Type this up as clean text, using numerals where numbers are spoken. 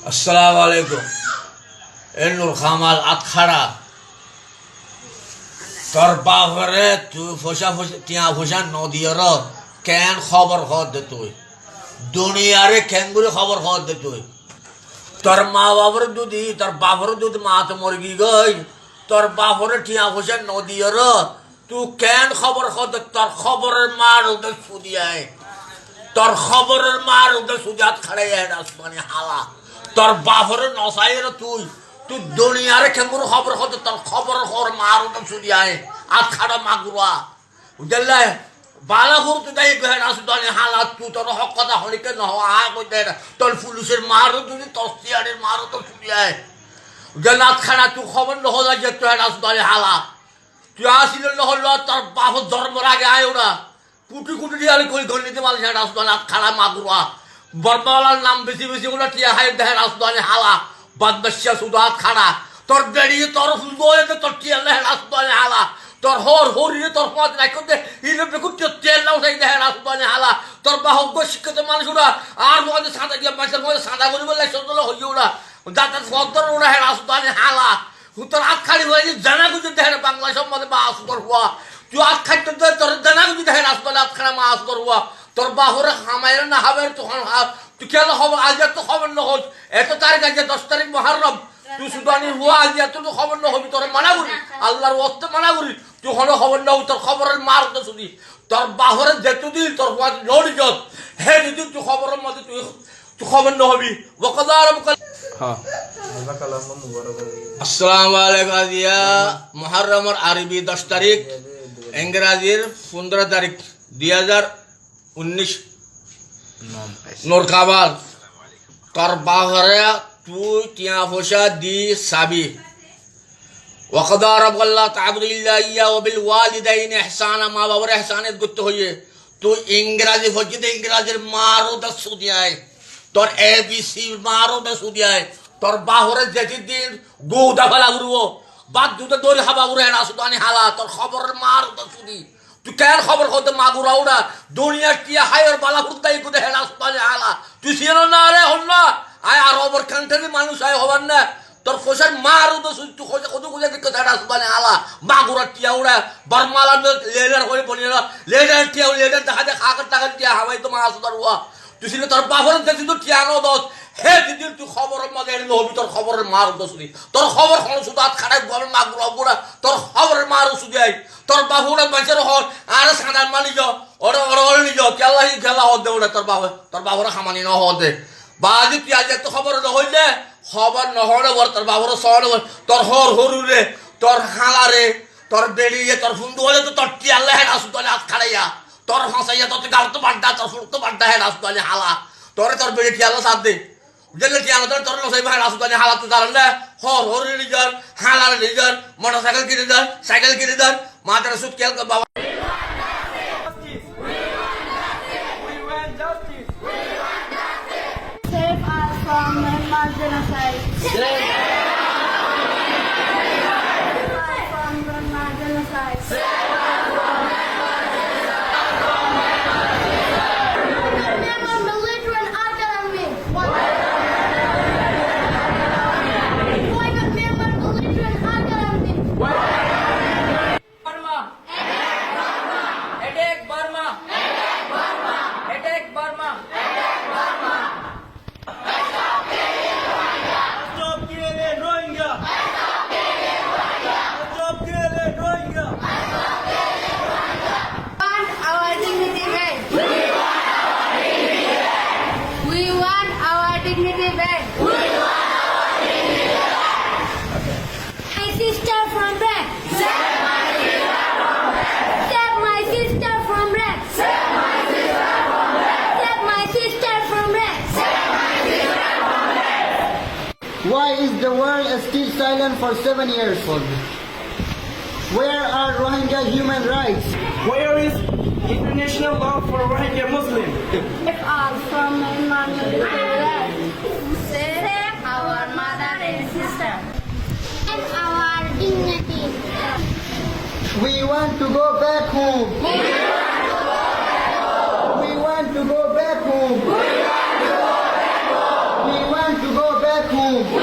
আসসালামু আলাইকুম। এনুর খামাল আতখাড়া তোর বাপরে তুই ফসা ফসা টিয়া ফসা নদীর কেন খবর দে তুই দুনিয়ারে কেনগুলি খবর দে তুই তোর মা বাবার দুদি তোর বাপর দুধ মা তো মরগি গই তোর বাপরে টিয়া ফসা নদীর তুই কেন খবর দে তোর খবরের মার ওদের সুদিয়ায় তোর খবরের মার ওদের সুদিয়াত খাড়াই আসমানি হালা তোর বাপরে নসাইয়ের তুই তুই দুনিয়ারে কেমন খবর হতো তোর খবর খবর মার ওটা শুধু আয় আত খাড়া মাগুরা বুঝলে বালাপুর তুই তাই গেহে আসুদানি হালাত তুই তোর হক কথা হলিকে নহ আ কইতে তোর পুলিশের মারও তুই তোর সিয়ারের মারও তো শুধু আয় বুঝলে আত খাড়া তুই খবর নহ যে তুই আসুদানি হালা তুই আসিল নহল তোর বাপর জন্মর আগে আয় ওরা কুটি কুটি দিয়ে কই ঘন্টিতে মাল সেটা আসুদানি আত খাড়া মাগুরা বর্মাওয়ালার নাম বেশি বেশি ওগুলো টিয়া হাই দেখে রাজধানী হালা বাদবাসিয়া শুধু হাত খাড়া তোর বেড়িয়ে তোর ফুলবো তোর টিয়া দেখে রাজধানী হালা তোর হর হরিয়ে তোর পাঁচ রাখো দে ইলেকট্রিক তেল নাও সেই দেখে রাজধানী হালা তোর বাহক শিক্ষিত মানুষ ওরা আর মধ্যে সাদা দিয়ে মাসের মধ্যে সাদা করি বলে সদল হই ওরা যাতে সদর ওরা হে রাজধানী হালা তোর হাত খালি হয়ে জানা গুজি দেখে বাংলা সম্বন্ধে বা আসর হওয়া তুই হাত খাইতে তোর জানা গুজি দেখে রাজধানী হাত খাড়া মা আসর হওয়া তোর বাহুরে খামাইল না হবে তখন তুই কেন খবর আজ তো খবর ন হোক এত তারিখ আজ 10 তারিখ মহরম তুই সুদানি হুয়া আজ এত তো খবর ন হবি তোর মানা করি আল্লাহর ওয়াস্তে মানা করি তুই হলো খবর ন তোর খবরের মার তো শুনি তোর বাহুরে যেতদিন তোর হুয়া লড়ি যত হে যদি তুই খবরের মধ্যে তুই খবর ন হবি ওয়াকাদার হ্যাঁ আসসালামু আলাইকুম আজিয়া মুহররমের আরবি 10 তারিখ ইংরেজির 15 তারিখ 2019 নোর কাবাল তোর বাহরে তুই টিয়া ফসা দি সাবি ওয়াকাদা রাব্বুল্লাহ তাআবুদিল্লাহ ইয়া ওয়া বিল ওয়ালিদাইনি ইহসানা মা বাবার ইহসানের করতে হইয়ে তুই ইংরেজি ফজিতে ইংরেজির মারো দা সুদিয়ায় তোর এবিসি মারো দা সুদিয়ায় তোর বাহরে যেদিন গোদা ফেলা উড়বো বাদ দুটো দড়ি হাবা উড়ে না সুদানি হালা তোর খবরের মারো দা সুদি তুই কেন খবর হতে মাগুরা ওরা দুনিয়া টিয়া হাইয়ের বালা ফুটাই কুদে হেলা আসপালে আলা তুই ছিল না রে হল না আয় আর ওভার কান্ট্রি মানুষ আয় হবার না তোর খোসার মারও তো তুই খোসা কত কুদে দিকে হেলা আসপালে আলা মাগুরা টিয়া ওরা বর্মালা লেডার হয়ে বলি না লেডার টিয়া লেডার দেখা যায় খাকার টাকা টিয়া হাওয়াই তো মাছ ধর হওয়া তুই ছিল তোর বাপরের দেখি তো টিয়া ন দোষ হে দিদিন তুই খবরের মধ্যে এনে হবি তোর খবরের মার দোষ তোর খবর হল শুধু হাত খাটাই গরম মাগুরা বুড়া তোর খবরের মার শুধু আই তোর বাবুরা বাঁচার হল আর সাঁদার মানি যাও ওরা ওরা ওরা নিজ কেলাহি খেলা হতে ওরা তোর বাবুরা খামানি ন হতে বাজি তুই আজ এত খবর নহইলে খবর নহলে বল তোর বাবুরা শহরে তোর হর হরুরে তোর হালারে তোর বেড়িয়ে তোর ফুন্দু হলে তো তোর টিয়ালে হেড আসু তোলে হাত খাড়াইয়া তোর হাসাইয়া তোর গাল তো বাড্ডা তোর ফুল তো বাড্ডা হেড আসু তোলে হালা তোরে তোর বেড়ি টিয়ালে সাথ দে বুঝলে টিয়ালে তোর লসাই হেড আসু তোলে হালা তো জানলে হর হরি নিজর হালারে নিজর মোটরসাইকেল কিনে দেন সাইকেল কিনে দেন মাথার সুদ কেল বাবা Save us from Myanmar genocide. Save us from Myanmar genocide. Myanmar belligerent army. Why not Myanmar belligerent army? Burma. Attack Burma. Attack Burma. Stop killing Rohingya! Stop killing Rohingya! Want our dignity back. We want our dignity back. My sister from back. Save my sister from back. Save my sister from back. Why is the world still silent for 7 years? Where are Rohingya human rights? Where is international law for Rohingya Muslims? Save us from Myanmar military. Save our mother and sister. And our dignity. We want to go back home. We want to go back home. We want to go back back home.